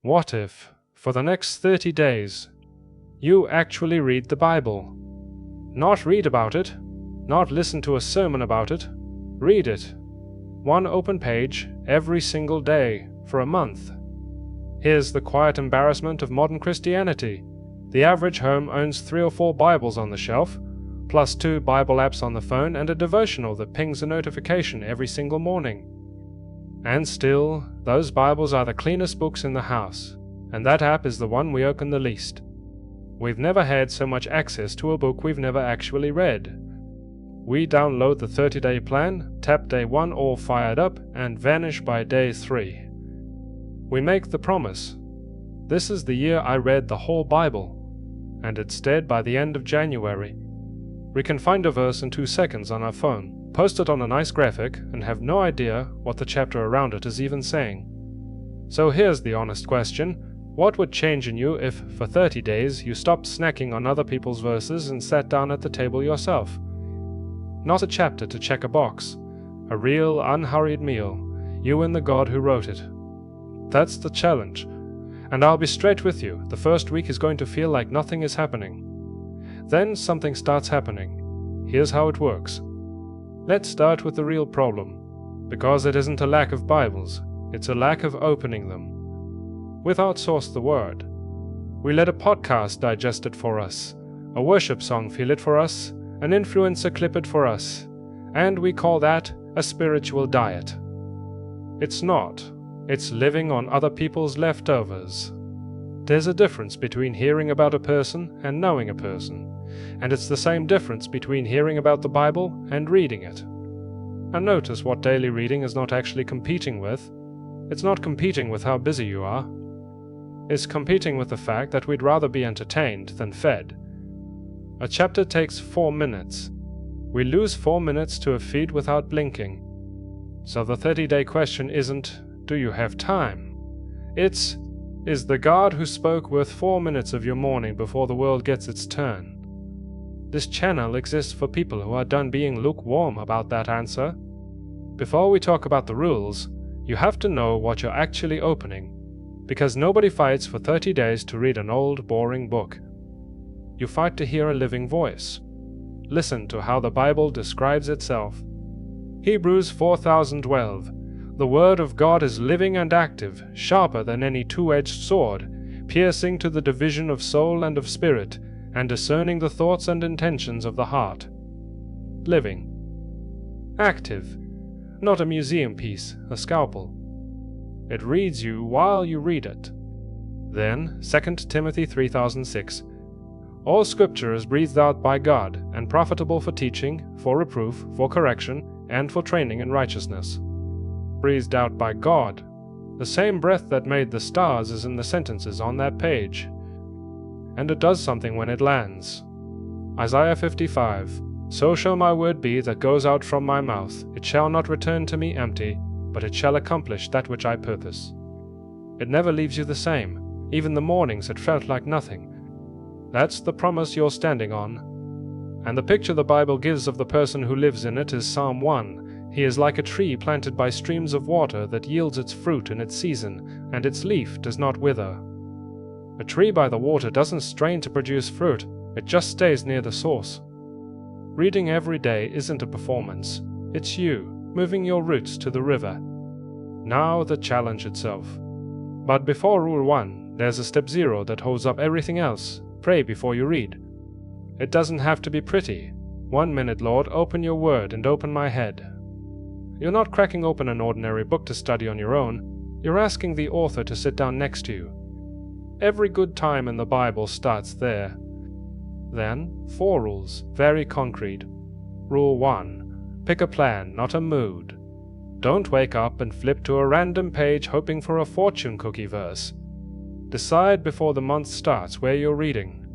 What if, for the next 30 days, you actually read the Bible? Not read about it, not listen to a sermon about it, read it. One open page every single day for a month. Here's the quiet embarrassment of modern Christianity. The average home owns 3 or 4 Bibles on the shelf, plus 2 Bible apps on the phone and a devotional that pings a notification every single morning. And still, those Bibles are the cleanest books in the house, and that app is the one we open the least. We've never had so much access to a book we've never actually read. We download the 30-day plan, tap day 1 all fired up, and vanish by day 3. We make the promise, this is the year I read the whole Bible, and instead by the end of January, we can find a verse in 2 seconds on our phone, post it on a nice graphic, and have no idea what the chapter around it is even saying. So here's the honest question. What would change in you if, for 30 days, you stopped snacking on other people's verses and sat down at the table yourself? Not a chapter to check a box. A real, unhurried meal, you and the God who wrote it. That's the challenge. And I'll be straight with you, the first week is going to feel like nothing is happening. Then something starts happening. Here's how it works. Let's start with the real problem. Because it isn't a lack of Bibles, it's a lack of opening them. We've outsourced the word. We let a podcast digest it for us, a worship song fill it for us, an influencer clip it for us, and we call that a spiritual diet. It's not. It's living on other people's leftovers. There's a difference between hearing about a person and knowing a person, and it's the same difference between hearing about the Bible and reading it. And notice what daily reading is not actually competing with. It's not competing with how busy you are. It's competing with the fact that we'd rather be entertained than fed. A chapter takes 4 minutes. We lose 4 minutes to a feed without blinking. So the 30-day question isn't, do you have time? It's, is the God who spoke worth 4 minutes of your morning before the world gets its turn? This channel exists for people who are done being lukewarm about that answer. Before we talk about the rules, you have to know what you're actually opening, because nobody fights for 30 days to read an old, boring book. You fight to hear a living voice. Listen to how the Bible describes itself. Hebrews 4:12. The Word of God is living and active, sharper than any two-edged sword, piercing to the division of soul and of spirit, and discerning the thoughts and intentions of the heart. Living. Active. Not a museum piece, a scalpel. It reads you while you read it. Then, 2 Timothy 3006. All Scripture is breathed out by God, and profitable for teaching, for reproof, for correction, and for training in righteousness. Breathed out by God. The same breath that made the stars is in the sentences on that page. And it does something when it lands. Isaiah 55. So shall my word be that goes out from my mouth. It shall not return to me empty, but it shall accomplish that which I purpose. It never leaves you the same. Even the mornings it felt like nothing. That's the promise you're standing on. And the picture the Bible gives of the person who lives in it is Psalm 1. He is like a tree planted by streams of water that yields its fruit in its season, and its leaf does not wither. A tree by the water doesn't strain to produce fruit, it just stays near the source. Reading every day isn't a performance, it's you, moving your roots to the river. Now the challenge itself. But before Rule 1, there's a step 0 that holds up everything else. Pray before you read. It doesn't have to be pretty. 1 minute, Lord, open your word and open my head. You're not cracking open an ordinary book to study on your own. You're asking the author to sit down next to you. Every good time in the Bible starts there. Then, 4 rules, very concrete. Rule 1. Pick a plan, not a mood. Don't wake up and flip to a random page hoping for a fortune cookie verse. Decide before the month starts where you're reading.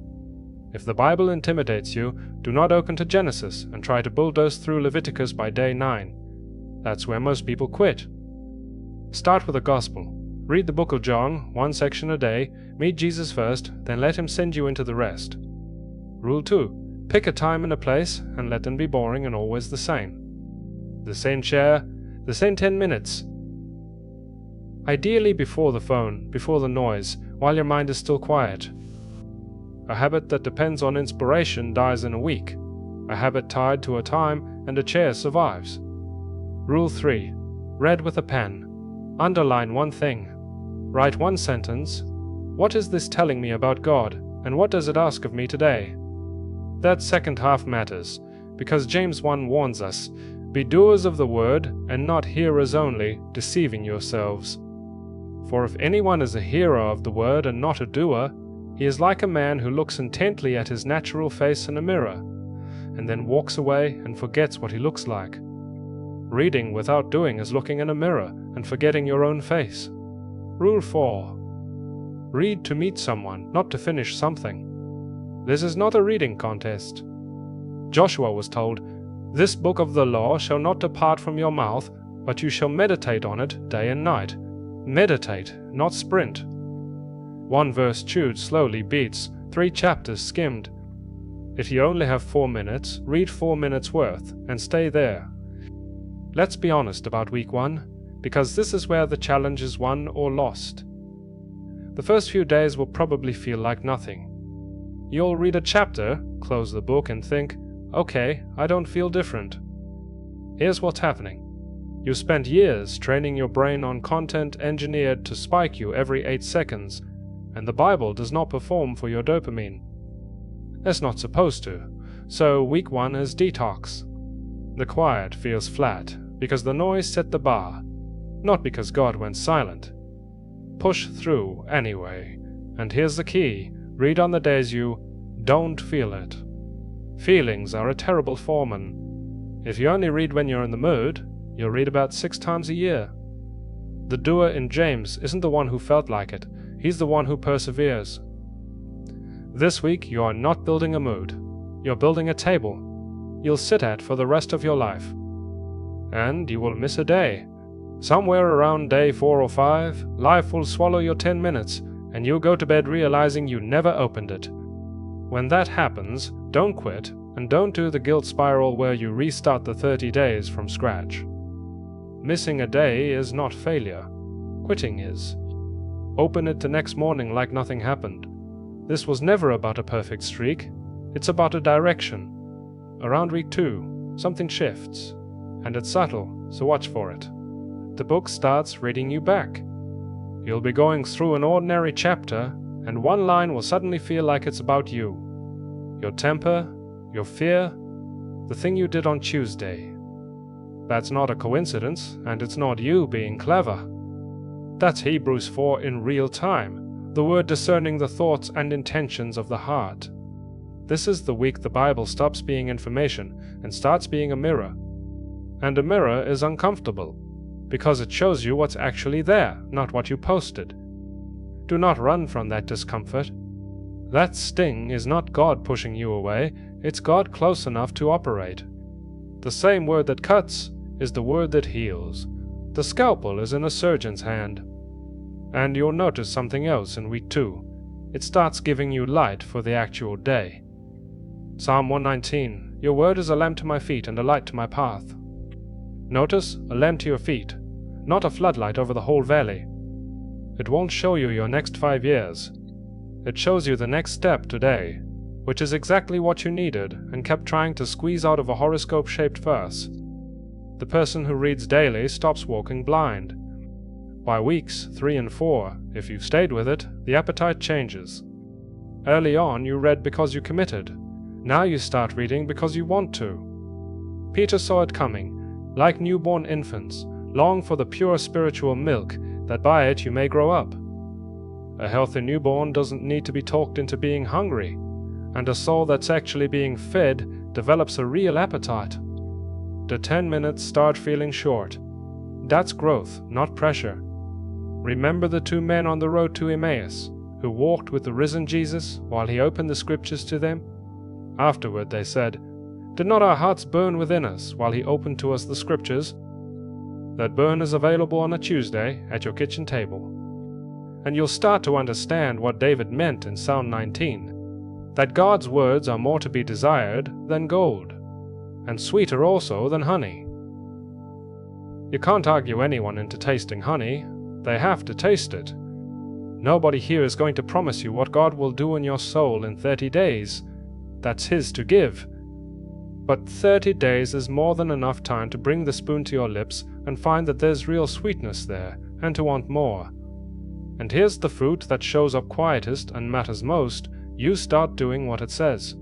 If the Bible intimidates you, do not open to Genesis and try to bulldoze through Leviticus by day 9. That's where most people quit. Start with the Gospel. Read the book of John, 1 section a day, meet Jesus first, then let him send you into the rest. Rule 2. Pick a time and a place, and let them be boring and always the same. The same chair, the same 10 minutes. ideally before the phone, before the noise, while your mind is still quiet. A habit that depends on inspiration dies in a week. A habit tied to a time and a chair survives. Rule 3. Read with a pen. Underline one thing. Write one sentence. What is this telling me about God, and what does it ask of me today? That second half matters, because James 1 warns us, "Be doers of the word, and not hearers only, deceiving yourselves. For if anyone is a hearer of the word and not a doer, he is like a man who looks intently at his natural face in a mirror, and then walks away and forgets what he looks like." Reading without doing is looking in a mirror and forgetting your own face. Rule 4. Read to meet someone, not to finish something. This is not a reading contest. Joshua was told, "This book of the law shall not depart from your mouth, but you shall meditate on it day and night." Meditate, not sprint. One verse chewed slowly beats 3 chapters skimmed. If you only have 4 minutes, read 4 minutes worth, and stay there. Let's be honest about week 1, because this is where the challenge is won or lost. The first few days will probably feel like nothing. You'll read a chapter, close the book and think, "Okay, I don't feel different." Here's what's happening. You spent years training your brain on content engineered to spike you every 8 seconds, and the Bible does not perform for your dopamine. It's not supposed to, so week 1 is detox. The quiet feels flat, because the noise set the bar, not because God went silent. Push through anyway, and here's the key: read on the days you don't feel it. Feelings are a terrible foreman. If you only read when you're in the mood, you'll read about 6 times a year. The doer in James isn't the one who felt like it, he's the one who perseveres. This week you are not building a mood, you're building a table you'll sit at for the rest of your life. And you will miss a day. Somewhere around day 4 or 5, life will swallow your 10 minutes, and you'll go to bed realizing you never opened it. When that happens, don't quit, and don't do the guilt spiral where you restart the 30 days from scratch. Missing a day is not failure. Quitting is. Open it the next morning like nothing happened. This was never about a perfect streak. It's about a direction. Around week 2, something shifts. And it's subtle, so watch for it. The book starts reading you back. You'll be going through an ordinary chapter, and one line will suddenly feel like it's about you. Your temper, your fear, the thing you did on Tuesday. That's not a coincidence, and it's not you being clever. That's Hebrews 4 in real time, the word discerning the thoughts and intentions of the heart. This is the week the Bible stops being information and starts being a mirror. And a mirror is uncomfortable, because it shows you what's actually there, not what you posted. Do not run from that discomfort. That sting is not God pushing you away, it's God close enough to operate. The same word that cuts is the word that heals. The scalpel is in a surgeon's hand. And you'll notice something else in week 2. It starts giving you light for the actual day. Psalm 119, "Your word is a lamp to my feet and a light to my path." Notice, a lamp to your feet, not a floodlight over the whole valley. It won't show you your next 5 years. It shows you the next step today, which is exactly what you needed and kept trying to squeeze out of a horoscope-shaped verse. The person who reads daily stops walking blind. By weeks 3 and 4, if you've stayed with it, the appetite changes. Early on you read because you committed. Now you start reading because you want to. Peter saw it coming. Like newborn infants, long for the pure spiritual milk, that by it you may grow up. A healthy newborn doesn't need to be talked into being hungry, and a soul that's actually being fed develops a real appetite. The 10 minutes start feeling short. That's growth, not pressure. Remember the 2 men on the road to Emmaus, who walked with the risen Jesus while he opened the scriptures to them? Afterward they said, "Did not our hearts burn within us while he opened to us the scriptures?" That burn is available on a Tuesday at your kitchen table. And you'll start to understand what David meant in Psalm 19, that God's words are more to be desired than gold, and sweeter also than honey. You can't argue anyone into tasting honey. They have to taste it. Nobody here is going to promise you what God will do in your soul in 30 days. That's His to give. But 30 days is more than enough time to bring the spoon to your lips and find that there's real sweetness there, and to want more. And here's the fruit that shows up quietest and matters most. You start doing what it says.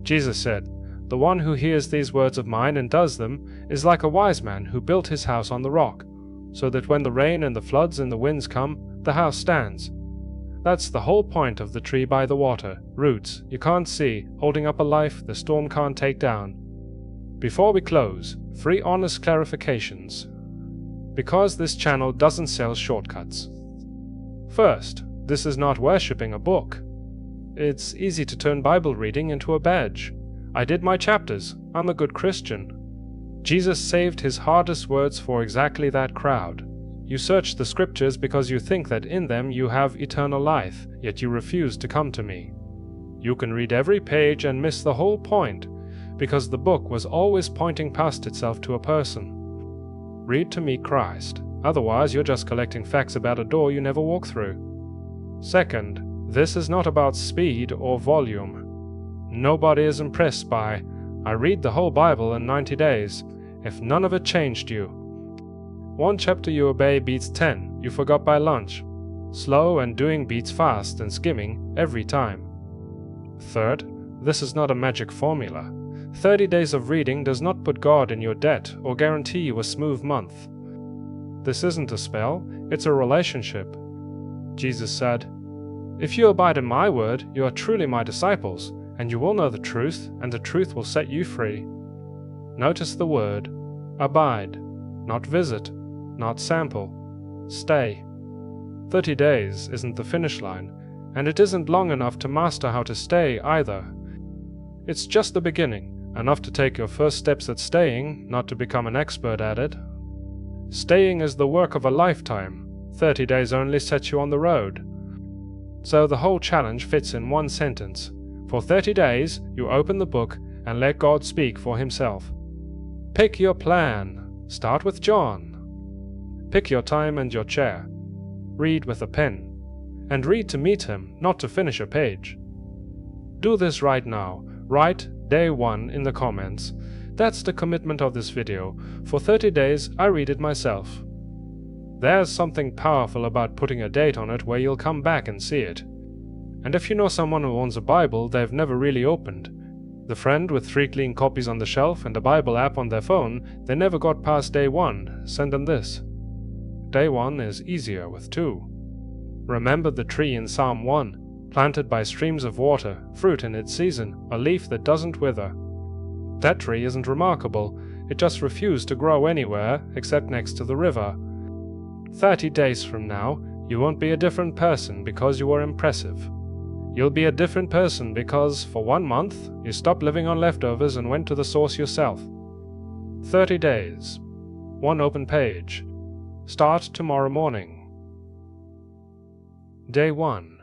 Jesus said, "The one who hears these words of mine and does them is like a wise man who built his house on the rock, so that when the rain and the floods and the winds come, the house stands." That's the whole point of the tree by the water, roots you can't see, holding up a life the storm can't take down. Before we close, 3 honest clarifications. Because this channel doesn't sell shortcuts. First, this is not worshipping a book. It's easy to turn Bible reading into a badge. I did my chapters, I'm a good Christian. Jesus saved His hardest words for exactly that crowd. You search the scriptures because you think that in them you have eternal life, yet you refuse to come to me. You can read every page and miss the whole point, because the book was always pointing past itself to a person. Read to meet Christ, otherwise you're just collecting facts about a door you never walk through. Second, this is not about speed or volume. Nobody is impressed by, "I read the whole Bible in 90 days, if none of it changed you. 1 chapter you obey beats 10 you forgot by lunch. Slow and doing beats fast and skimming every time. Third, this is not a magic formula. 30 days of reading does not put God in your debt or guarantee you a smooth month. This isn't a spell, it's a relationship. Jesus said, "If you abide in my word, you are truly my disciples, and you will know the truth, and the truth will set you free." Notice the word, abide, not visit, not sample, stay. 30 days isn't the finish line, and it isn't long enough to master how to stay either. It's just the beginning, enough to take your first steps at staying, not to become an expert at it. Staying is the work of a lifetime. 30 days only sets you on the road. So the whole challenge fits in one sentence. For 30 days, you open the book and let God speak for Himself. Pick your plan. Start with John. Pick your time and your chair. Read with a pen. And read to meet Him, not to finish a page. Do this right now. Write day 1 in the comments. That's the commitment of this video. For 30 days, I read it myself. There's something powerful about putting a date on it where you'll come back and see it. And if you know someone who owns a Bible they've never really opened, the friend with 3 clean copies on the shelf and a Bible app on their phone, they never got past day 1, send them this. Day 1 is easier with 2. Remember the tree in Psalm 1, planted by streams of water, fruit in its season, a leaf that doesn't wither. That tree isn't remarkable, it just refused to grow anywhere except next to the river. 30 days from now, you won't be a different person because you were impressive. You'll be a different person because, for 1 month, you stopped living on leftovers and went to the source yourself. 30 days. 1 open page. Start tomorrow morning. Day 1.